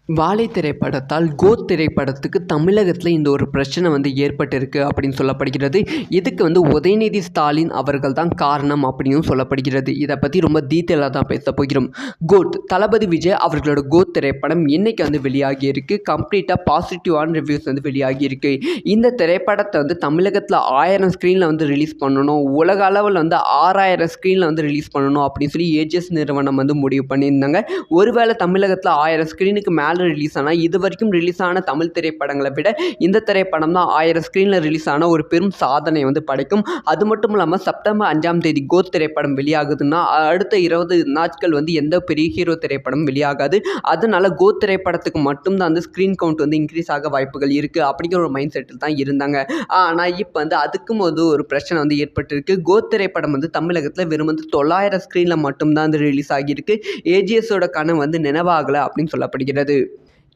வாழை திரைப்படத்தால் கோத் திரைப்படத்துக்கு தமிழகத்தில் இந்த ஒரு பிரச்சனை ஏற்பட்டிருக்கு அப்படின்னு சொல்லப்படுகிறது. இதுக்கு உதயநிதி ஸ்டாலின் அவர்கள் தான் காரணம் அப்படின்னு சொல்லப்படுகிறது. இதை பற்றி ரொம்ப டீட்டெயிலாக தான் பேச போகிறோம். கோத் தளபதி விஜய் அவர்களோட கோத் திரைப்படம் இன்னைக்கு வெளியாகி இருக்கு. கம்ப்ளீட்டாக பாசிட்டிவான ரிவ்யூஸ் வெளியாகி இருக்கு. இந்த திரைப்படத்தை தமிழகத்தில் 1000 ஸ்க்ரீனில் ரிலீஸ் பண்ணணும், உலக அளவில் 6000 ஸ்க்ரீனில் ரிலீஸ் பண்ணணும் அப்படின்னு சொல்லி ஏஜிஎஸ் நிறுவனம் முடிவு பண்ணியிருந்தாங்க. ஒருவேளை தமிழகத்தில் 1000 ஸ்க்ரீனுக்கு மேலே ரிலீஸ் ஆனால் இது வரைக்கும் ரிலீஸ் ஆன தமிழ் திரைப்படங்களை விட இந்த திரைப்படம் தான் 1000 ஸ்க்ரீனில் ரிலீஸ் ஆன ஒரு பெரும் சாதனை படைக்கும். அது மட்டும் இல்லாமல் செப்டம்பர் 5ஆம் தேதி கோத் திரைப்படம் வெளியாகுதுன்னா அடுத்த 20 நாட்கள் எந்த பெரிய ஹீரோ திரைப்படம் வெளியாகாது. அதனால கோத் திரைப்படத்துக்கு மட்டும்தான் ஸ்க்ரீன் கவுண்ட் இன்க்ரீஸ் ஆக வாய்ப்புகள் இருக்குது அப்படிங்கிற ஒரு மைண்ட் செட்டில் தான் இருந்தாங்க. ஆனால் இப்போ அதுக்கும் ஒரு பிரச்சனை ஏற்பட்டிருக்கு. கோத் திரைப்படம் தமிழகத்தில் வெறும் 900 ஸ்க்ரீனில் மட்டும்தான் ரிலீஸ் ஆகியிருக்கு. ஏஜிஎஸோட கனவு நினைவாகலை அப்படின்னு சொல்லப்படுகிறது.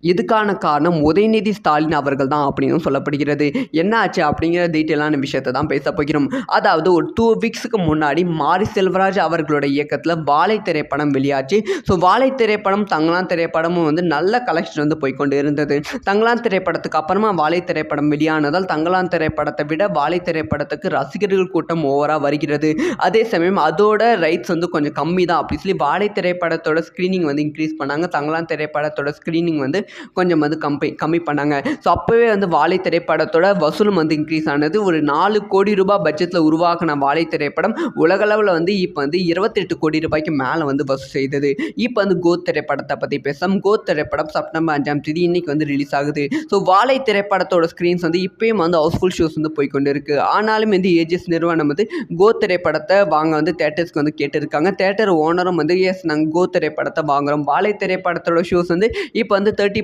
இதுக்கான காரணம் உதயநிதி ஸ்டாலின் அவர்கள் தான் அப்படின்னு சொல்லப்படுகிறது. என்ன ஆச்சு அப்படிங்கிற டீட்டெயிலான விஷயத்தை தான் பேச போகிறோம். அதாவது ஒரு 2 வீக்ஸுக்கு முன்னாடி மாரி செல்வராஜ் அவர்களோட இயக்கத்தில் வாழை திரைப்படம் வெளியாச்சு. ஸோ வாழை திரைப்படம் தங்களான் திரைப்படமும் நல்ல கலெக்ஷன் போய்கொண்டு இருந்தது. தங்களான் திரைப்படத்துக்கு அப்புறமா வாழை திரைப்படம் வெளியானதால் தங்களான் திரைப்படத்தை விட வாழை திரைப்படத்துக்கு ரசிகர்கள் கூட்டம் ஓவராக வருகிறது. அதே சமயம் அதோட ரைட்ஸ் கொஞ்சம் கம்மி தான் அப்படி சொல்லி வாழை திரைப்படத்தோட ஸ்க்ரீனிங் இன்க்ரீஸ் பண்ணாங்க. தங்களான் திரைப்படத்தோட ஸ்க்ரீனிங் கொஞ்சம் கம்மி பண்ணாங்க. ஸோ அப்போவே வாழை திரைப்படத்தோட வசூலும் இன்க்ரீஸ் ஆனது. ஒரு 4 கோடி ரூபாய் பட்ஜெட்டில் உருவாக்கின வாழை திரைப்படம் உலகளவில் இப்போ 28 கோடி ரூபாய்க்கு மேலே வசூல் செய்தது. இப்போ கோத் திரைப்படத்தை பற்றி பேசலாம். கோத் திரைப்படம் செப்டம்பர் 5ஆம் தேதி இன்னைக்கு ரிலீஸ் ஆகுது. ஸோ வாழை திரைப்படத்தோட ஸ்க்ரீன்ஸ் இப்பயும் ஹவுஸ்ஃபுல் ஷோஸ் போய்கொண்டு இருக்கு. ஆனாலும் ஏஜிஎஸ் நிறுவனம் கோத் திரைப்படத்தை வாங்க தேட்டர்ஸ்க்கு கேட்டிருக்காங்க. தேட்டர் ஓனரும் எஸ் நாங்கள் கோத் திரைப்படத்தை வாங்குறோம். வாழை திரைப்படத்தோட ஷோஸ் இப்போ 30%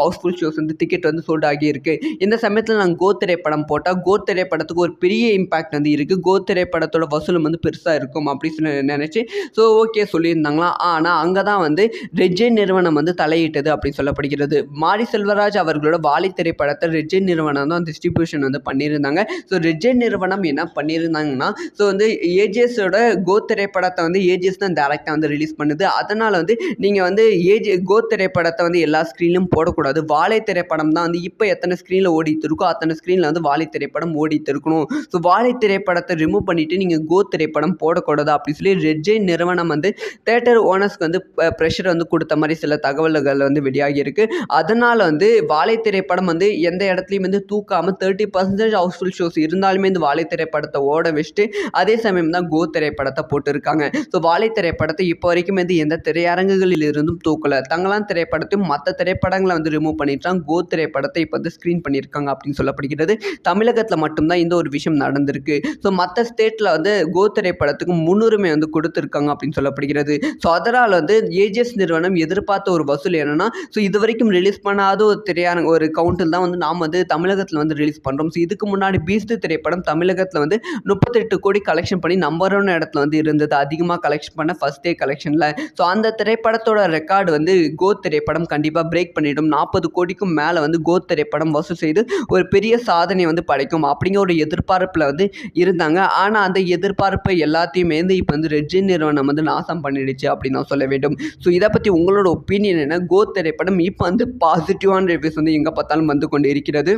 ஹவுஸ்ஃபுல் ஷோஸ் டிக்கெட் சோல்ட் ஆகியிருக்கு. இந்த சமயத்தில் நாங்கள் கோத் திரைப்படம் போட்டால் கோத் திரைப்படத்துக்கு ஒரு பெரிய இம்பாக்ட் இருக்குது. கோத் திரைப்படத்தோட வசூலும் பெருசாக இருக்கும் அப்படின்னு சொல்லி நினச்சி ஸோ ஓகே சொல்லியிருந்தாங்களாம். ஆனால் அங்கே தான் ரெட்ஜே நிறுவனம் தலையிட்டது அப்படின்னு சொல்லப்படுகிறது. மாரி செல்வராஜ் அவர்களோட வாழை திரைப்படத்தை ரெட்ஜே நிறுவனம் தான் டிஸ்ட்ரிபியூஷன் பண்ணியிருந்தாங்க. ஸோ ரெட்ஜே நிறுவனம் என்ன பண்ணியிருந்தாங்கன்னா ஸோ ஏஜிஎஸோட கோத் திரைப்படத்தை ஏஜிஎஸ் தான் டேரக்டாக ரிலீஸ் பண்ணுது. அதனால் நீங்கள் கோத் திரைப்படத்தை எல்லா ஸ்க்ரீன்லையும் போடக்கூடாது. வாழை திரைப்படம் தான் இப்போ எத்தனை ஸ்க்ரீனில் ஓடிட்டு இருக்கோ அத்தனை ஸ்க்ரீனில் வாழை திரைப்படம் ஓடிட்டு இருக்கணும். ஸோ வாழை திரைப்படத்தை ரிமூவ் பண்ணிவிட்டு நீங்கள் கோத் திரைப்படம் போடக்கூடாது அப்படின்னு சொல்லி ரெட்ஜே நிறுவனம் தேட்டர் ஓனர்ஸ்க்கு ப்ரெஷர் கொடுத்த மாதிரி சில தகவல்கள் வெளியாகி இருக்கு. அதனால் வாழை திரைப்படம் எந்த இடத்துலையும் தூக்காமல் 30% ஹவுஸ்ஃபுல் ஷோஸ் இருந்தாலுமே வாழை திரைப்படத்தை ஓட வச்சுட்டு அதே சமயம் தான் கோத் திரைப்படத்தை போட்டிருக்காங்க. ஸோ வாழை திரைப்படத்தை இப்போ வரைக்கும் எந்த திரையரங்குகளில் இருந்தும் தூக்கலை. தங்களான் திரைப்படத்தையும் மற்ற திரைப்படங்களை ரிமூவ் பண்ணிட்டாங்க. கோத் திரைப்படத்தை இப்போ ஸ்க்ரீன் பண்ணியிருக்காங்க அப்படின்னு சொல்லப்படுகிறது. தமிழகத்தில் மட்டும்தான் இந்த ஒரு விஷயம் நடந்திருக்கு. ஸோ மற்ற ஸ்டேட்டில் கோத் திரைப்படத்துக்கு முன்னுரிமை கொடுத்துருக்காங்க அப்படின்னு சொல்லப்படுகிறது. ஸோ அதனால் ஏஜிஎஸ் நிறுவனம் எதிர்பார்த்த ஒரு வசூல் என்னன்னா ஸோ இது வரைக்கும் ரிலீஸ் பண்ணாத ஒரு திரையரங்கு ஒரு கவுண்டில் தான் நாம் தமிழகத்தில் ரிலீஸ் பண்ணுறோம். ஸோ இதுக்கு முன்னாடி பீஸ்ட் திரைப்படம் தமிழகத்தில் 38 கோடி கலெக்ஷன் பண்ணி நம்பர் 1 இடத்துல இருந்தது. அதிகமாக கலெக்ஷன் பண்ண ஃபர்ஸ்ட் டே கலெக்ஷனில். ஸோ அந்த திரைப்படத்தோட ரெக்கார்டு கோத் திரைப்படம் கண்டிப்பாக பிரேக் பண்ணிடும். 40 கோடிக்கும் மேலே கோத் திரைப்படம் வசூல் செய்து ஒரு பெரிய சாதனை படைக்கும் அப்படிங்கிற ஒரு எதிர்பார்ப்பில் இருந்தாங்க. ஆனால் அந்த எதிர்பார்ப்பை எல்லாத்தையுமே இப்போ ரெட்ஜே நிறுவனம் நாசம் பண்ணிடுச்சு அப்படின்னு நான் சொல்ல வேண்டும். ஸோ இதை பற்றி உங்களோட ஒப்பீனியன் என்ன? கோத் திரைப்படம் இப்போ பாசிட்டிவான ரிவ்யூஸ் எங்கே பார்த்தாலும் கொண்டு இருக்கிறது.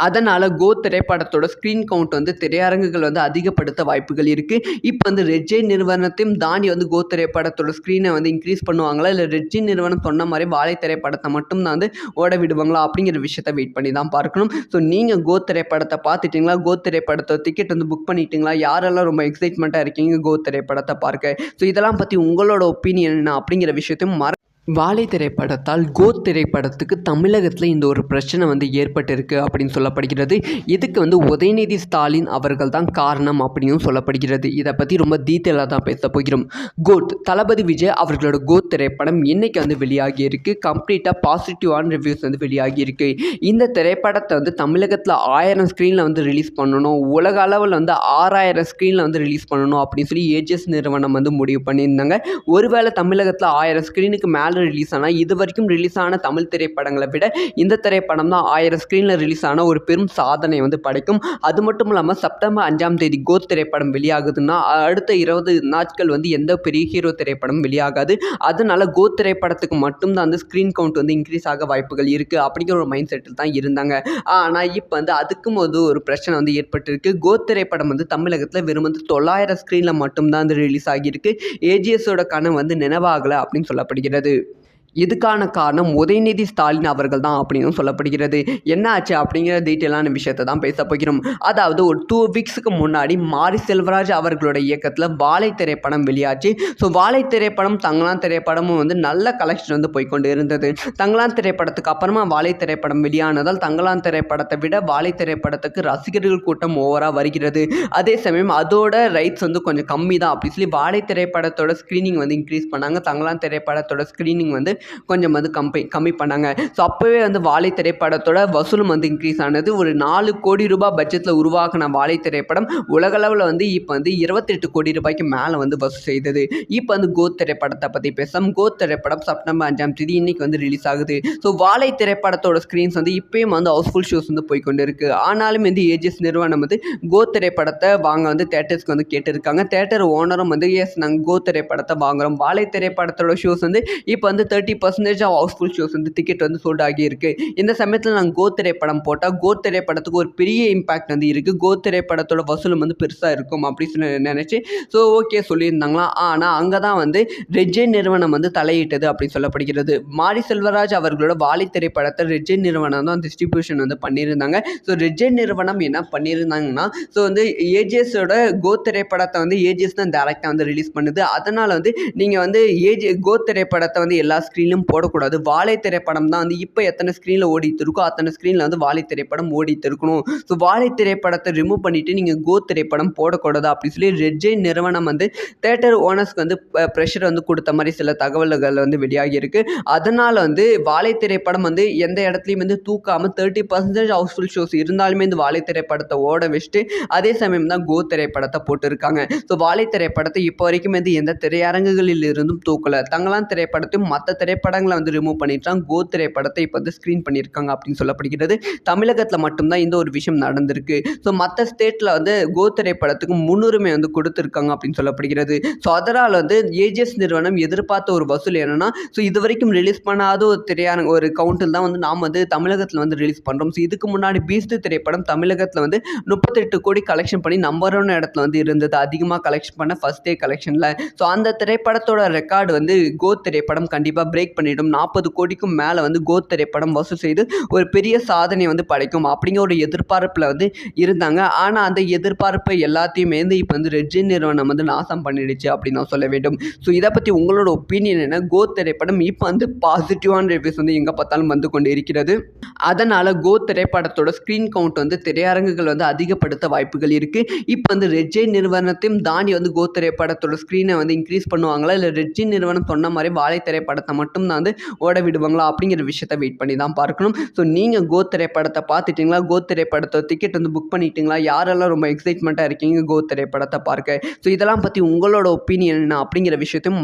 அதனால் கோத் திரைப்படத்தோட ஸ்க்ரீன் கவுண்ட் திரையரங்குகள் அதிகப்படுத்த வாய்ப்புகள் இருக்குது. இப்போ ரெட்ஜே நிறுவனத்தையும் தாண்டி கோத் திரைப்படத்தோட ஸ்க்ரீனை இன்க்ரீஸ் பண்ணுவாங்களா இல்லை ரெட்ஜே நிறுவனம் சொன்ன மாதிரி வாழை திரைப்படத்தை மட்டும் தான் ஓட விடுவாங்களா அப்படிங்கிற விஷயத்தை வெயிட் பண்ணி தான் பார்க்கணும். ஸோ நீங்கள் கோத் திரைப்படத்தை பார்த்துட்டிங்களா? கோத் திரைப்படத்தை டிக்கெட் புக் பண்ணிட்டீங்களா? யாரெல்லாம் ரொம்ப எக்ஸைட்மெண்ட்டாக இருக்கீங்க கோத் திரைப்படத்தை பார்க்க? ஸோ இதெல்லாம் பற்றி உங்களோட ஒப்பீனியன் என்ன அப்படிங்கிற விஷயத்தையும் வாழை திரைப்படத்தால் கோத் திரைப்படத்துக்கு தமிழகத்தில் இந்த ஒரு பிரச்சனை ஏற்பட்டிருக்கு அப்படின்னு சொல்லப்படுகிறது. இதுக்கு உதயநிதி ஸ்டாலின் அவர்கள் தான் காரணம் அப்படின்னு சொல்லப்படுகிறது. இதை பற்றி ரொம்ப டீட்டெயிலாக தான் பேச போகிறோம். கோத் தளபதி விஜய் அவர்களோட கோத் திரைப்படம் இன்னைக்கு வெளியாகி இருக்கு. கம்ப்ளீட்டாக பாசிட்டிவான ரிவ்யூஸ் வெளியாகி இருக்கு. இந்த திரைப்படத்தை தமிழகத்தில் 1000 ஸ்க்ரீனில் ரிலீஸ் பண்ணணும், உலக அளவில் 6000 ஸ்க்ரீனில் ரிலீஸ் பண்ணணும் அப்படின்னு சொல்லி ஏஜிஎஸ் நிறுவனம் முடிவு பண்ணியிருந்தாங்க. ஒருவேளை தமிழகத்தில் 1000 ஸ்க்ரீனுக்கு மேலே ரிலீஸ் ஆனால் இது வரைக்கும் ரிலீஸ் ஆன தமிழ் திரைப்படங்களை விட இந்த திரைப்படம் தான் 1000 ஸ்க்ரீனில் ரிலீஸ் ஆன ஒரு பெரும் சாதனை வந்து படைக்கும். அது மட்டும் இல்லாமல் செப்டம்பர் 5ஆம் தேதி கோத் திரைப்படம் வெளியாகுதுன்னா அடுத்த 20 நாட்கள் வந்து எந்த பெரிய ஹீரோ திரைப்படம் வெளியாகாது. அதனால கோத் திரைப்படத்துக்கு மட்டும்தான் வந்து ஸ்க்ரீன் கவுண்ட் வந்து இன்க்ரீஸ் ஆக வாய்ப்புகள் இருக்குது அப்படிங்கிற ஒரு மைண்ட் செட்டில் தான் இருந்தாங்க. ஆனால் இப்போ வந்து அதுக்கும் வந்து ஒரு பிரச்சனை வந்து ஏற்பட்டிருக்கு. கோத் திரைப்படம் வந்து தமிழகத்தில் வெறும் வந்து 900 ஸ்க்ரீனில் மட்டும்தான் வந்து ரிலீஸ் ஆகியிருக்கு. ஏஜிஎஸோட கனவு வந்து நினைவாகலை அப்படின்னு சொல்லப்படுகிறது. இதுக்கான காரணம் உதயநிதி ஸ்டாலின் அவர்கள் தான் அப்படின்னு சொல்லப்படுகிறது. என்ன ஆச்சு அப்படிங்கிற டீட்டெயிலான விஷயத்தை தான் பேச போகிறோம். அதாவது ஒரு 2 வீக்ஸுக்கு முன்னாடி மாரி செல்வராஜ் அவர்களோட இயக்கத்தில் வாழை திரைப்படம் வெளியாச்சு. ஸோ வாழை திரைப்படம் தங்களான் திரைப்படமும் வந்து நல்ல கலெக்ஷன் வந்து போய்கொண்டு இருந்தது. தங்களான் திரைப்படத்துக்கு அப்புறமா வாழை திரைப்படம் வெளியானதால் தங்களான் திரைப்படத்தை விட வாழை திரைப்படத்துக்கு ரசிகர்கள் கூட்டம் ஓவராக வருகிறது. அதே சமயம் அதோட ரைட்ஸ் வந்து கொஞ்சம் கம்மி தான் அப்படி சொல்லி வாழை திரைப்படத்தோட ஸ்க்ரீனிங் வந்து இன்க்ரீஸ் பண்ணாங்க. தங்களான் திரைப்படத்தோட ஸ்க்ரீனிங் வந்து கொஞ்சம் வந்து கம்மி பண்ணாங்க. ஸோ அப்போவே வந்து வாழை திரைப்படத்தோட வசூலும் வந்து இன்க்ரீஸ் ஆனது. ஒரு 4 கோடி ரூபாய் பட்ஜெட்டில் உருவாக்கின வாழை திரைப்படம் உலகளவில் வந்து இப்போ வந்து 28 கோடி ரூபாய்க்கு மேலே வந்து வசூல் செய்தது. இப்போ வந்து கோத் திரைப்படத்தை பற்றி பேசலாம். கோத் திரைப்படம் செப்டம்பர் 5ஆம் தேதி இன்னைக்கு வந்து ரிலீஸ் ஆகுது. ஸோ வாழை திரைப்படத்தோட ஸ்க்ரீன்ஸ் வந்து இப்போயும் வந்து ஹவுஸ்ஃபுல் ஷோஸ் வந்து போய்கொண்டு இருக்குது. ஆனாலும் வந்து ஏஜிஎஸ் நிறுவனம் வந்து கோத் திரைப்படத்தை வாங்க வந்து தேட்டர்ஸ்க்கு வந்து கேட்டிருக்காங்க. தேட்டர் ஓனரும் வந்து எஸ் நாங்கள் கோத் திரைப்படத்தை வாங்குகிறோம். வாழை திரைப்படத்தோட ஷோஸ் வந்து இப்போ வந்து 30% ஹவுஸ்ஃபுல் ஷோஸ் வந்து டிக்கெட் வந்து சோல்ட் ஆகியிருக்கு. இந்த சமயத்தில் நாங்கள் கோத் திரைப்படம் போட்டால் கோத் திரைப்படத்துக்கு ஒரு பெரிய இம்பாக்ட் வந்து இருக்குது. கோத் திரைப்படத்தோட வசூலும் வந்து பெருசாக இருக்கும் அப்படின்னு சொல்லி நினச்சி ஸோ ஓகே சொல்லியிருந்தாங்களாம். ஆனால் அங்கே தான் வந்து ரெட்ஜெயின் நிறுவனம் வந்து தலையிட்டது அப்படின்னு சொல்லப்படுகிறது. மாரி செல்வராஜ் அவர்களோட வாழை திரைப்படத்தை ரெட்ஜெயின் நிறுவனம் தான் டிஸ்ட்ரிபியூஷன் வந்து பண்ணியிருந்தாங்க. ஸோ ரெட்ஜெயின் நிறுவனம் என்ன பண்ணியிருந்தாங்கன்னா ஸோ வந்து ஏஜிஎஸோட கோத் திரைப்படத்தை வந்து ஏஜிஎஸ் தான் டேரெக்டாக வந்து ரிலீஸ் பண்ணுது. அதனால் வந்து நீங்கள் வந்து கோத் திரைப்படத்தை வந்து எல்லா ஸ்க்ரீன்லையும் போடக்கூடாது. வாழை திரைப்படம் தான் வந்து இப்போ எத்தனை ஸ்க்ரீனில் ஓடிட்டு இருக்கோ அத்தனை ஸ்க்ரீனில் வந்து வாழை திரைப்படம் ஓடிட்டு இருக்கணும். ஸோ வாழை திரைப்படத்தை ரிமூவ் பண்ணிவிட்டு நீங்கள் கோத் திரைப்படம் போடக்கூடாது அப்படின்னு சொல்லி ரெட்ஜெயின் நிறுவனம் வந்து தேட்டர் ஓனர்ஸ்க்கு வந்து ப்ரெஷர் வந்து கொடுத்த மாதிரி சில தகவல்கள் வந்து வெளியாகி இருக்கு. அதனால் வந்து வாழை திரைப்படம் வந்து எந்த இடத்துலையும் வந்து தூக்காமல் 30% ஹவுஸ்ஃபுல் ஷோஸ் இருந்தாலுமே இந்த வாழை திரைப்படத்தை ஓட வச்சுட்டு அதே சமயம் தான் கோத் திரைப்படத்தை போட்டிருக்காங்க. ஸோ வாழை திரைப்படத்தை இப்போ வரைக்கும் வந்து எந்த திரையரங்குகளில் இருந்தும் தூக்கலை. தங்களான் திரைப்படத்தையும் மற்ற திரைப்படங்களை வந்து ரிமூவ் பண்ணிட்டாங்க. கோத் திரைப்படத்தை இப்போ வந்து ஸ்க்ரீன் பண்ணியிருக்காங்க அப்படின்னு சொல்லப்படுகிறது. தமிழகத்தில் மட்டும்தான் இந்த ஒரு விஷயம் நடந்திருக்கு. ஸோ மற்ற ஸ்டேட்டில் வந்து கோத் திரைப்படத்துக்கு முன்னுரிமை வந்து கொடுத்துருக்காங்க அப்படின்னு சொல்லப்படுகிறது. ஸோ அதனால் வந்து ஏஜிஎஸ் நிறுவனம் எதிர்பார்த்த ஒரு வசூல் என்னன்னா ஸோ இது வரைக்கும் ரிலீஸ் பண்ணாத ஒரு திரையரங்கு ஒரு கவுண்டில் தான் வந்து நாம் வந்து தமிழகத்தில் வந்து ரிலீஸ் பண்ணுறோம். ஸோ இதுக்கு முன்னாடி பீஸ்ட் திரைப்படம் தமிழகத்தில் வந்து 38 கோடி கலெக்ஷன் பண்ணி நம்பர் 1 இடத்துல வந்து இருந்தது. அதிகமாக கலெக்ஷன் பண்ண ஃபர்ஸ்ட் டே கலெக்ஷனில். ஸோ அந்த திரைப்படத்தோட ரெக்கார்டு வந்து கோத் திரைப்படம் கண்டிப்பாக பிரேக் பண்ணிடும். 40 கோடிக்கும் மேலே வந்து கோத் திரைப்படம் வசூல் செய்து ஒரு பெரிய சாதனை வந்து படைக்கும் அப்படிங்கிற ஒரு எதிர்பார்ப்பில் வந்து இருந்தாங்க. ஆனால் அந்த எதிர்பார்ப்பை எல்லாத்தையுமே வந்து இப்போ வந்து ரெட்ஜெயின் நிறுவனம் வந்து நாசம் பண்ணிடுச்சு அப்படின்னு நான் சொல்ல வேண்டும். ஸோ இதை பற்றி உங்களோட ஒப்பீனியன் என்ன? கோத் திரைப்படம் இப்போ வந்து பாசிட்டிவான ரிவ்யூஸ் வந்து எங்கே பார்த்தாலும் வந்து கொண்டு இருக்கிறது. அதனால் கோத் திரைப்படத்தோட ஸ்க்ரீன் கவுண்ட் வந்து திரையரங்குகள் வந்து அதிகப்படுத்த வாய்ப்புகள் இருக்குது. இப்போ வந்து ரெட்ஜெயின் நிறுவனத்தையும் தாண்டி வந்து கோத் திரைப்படத்தோட ஸ்க்ரீனை வந்து இன்க்ரீஸ் பண்ணுவாங்களா இல்லை ரெட்ஜெயின் நிறுவனம் சொன்ன மாதிரி வாழை திரைப்படத்தை மட்டும் தான் வந்து ஓட விடுவாங்களா அப்படிங்கிற விஷயத்தை வெயிட் பண்ணி தான் பார்க்கணும். ஸோ நீங்கள் கோத் திரைப்படத்தை பார்த்துட்டிங்களா? கோத் திரைப்படத்தை டிக்கெட் வந்து புக் பண்ணிட்டீங்களா? யாரெல்லாம் ரொம்ப எக்ஸைட்மெண்ட்டாக இருக்கீங்க கோத் திரைப்படத்தை பார்க்க? ஸோ இதெல்லாம் பற்றி உங்களோட ஒப்பீனியன் என்ன அப்படிங்கிற விஷயத்தையும்